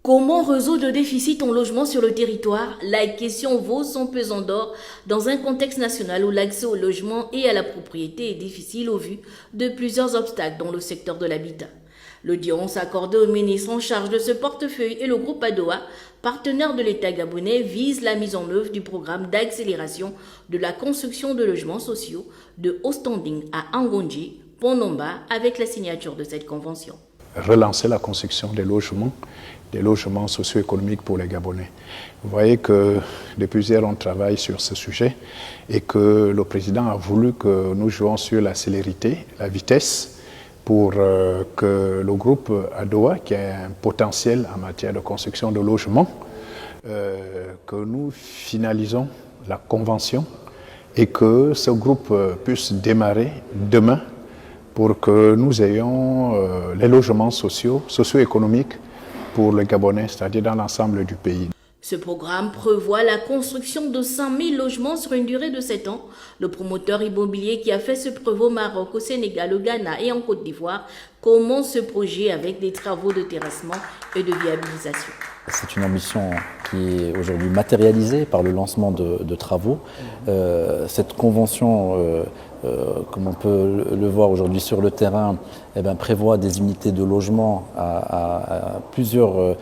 Comment résoudre le déficit en logement sur le territoire? La question vaut son pesant d'or dans un contexte national où l'accès au logement et à la propriété est difficile au vu de plusieurs obstacles dans le secteur de l'habitat. L'audience accordée au ministre en charge de ce portefeuille et le groupe ADOA, partenaire de l'État gabonais, vise la mise en œuvre du programme d'accélération de la construction de logements sociaux de haut standing à Angonji, Pont-Nomba, avec la signature de cette convention. Relancer la construction des logements socio-économiques pour les Gabonais. Vous voyez que depuis hier, on travaille sur ce sujet et que le président a voulu que nous jouions sur la célérité, la vitesse, pour que le groupe ADOA, qui a un potentiel en matière de construction de logements, que nous finalisons la convention et que ce groupe puisse démarrer demain pour que nous ayons les logements socio-économiques pour les Gabonais, c'est-à-dire dans l'ensemble du pays. Ce programme prévoit la construction de 5 000 logements sur une durée de 7 ans. Le promoteur immobilier qui a fait ce preuve au Maroc, au Sénégal, au Ghana et en Côte d'Ivoire commence ce projet avec des travaux de terrassement et de viabilisation. C'est une ambition qui est aujourd'hui matérialisée par le lancement de travaux. Cette convention, comme on peut le voir aujourd'hui sur le terrain, prévoit des unités de logement à plusieurs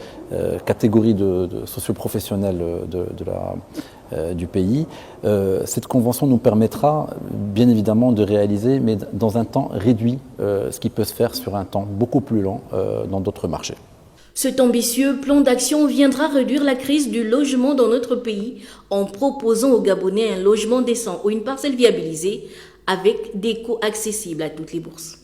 catégories de socioprofessionnels du pays. Cette convention nous permettra bien évidemment de réaliser, mais dans un temps réduit, ce qui peut se faire sur un temps beaucoup plus long dans d'autres marchés. Cet ambitieux plan d'action viendra réduire la crise du logement dans notre pays en proposant aux Gabonais un logement décent ou une parcelle viabilisée avec des coûts accessibles à toutes les bourses.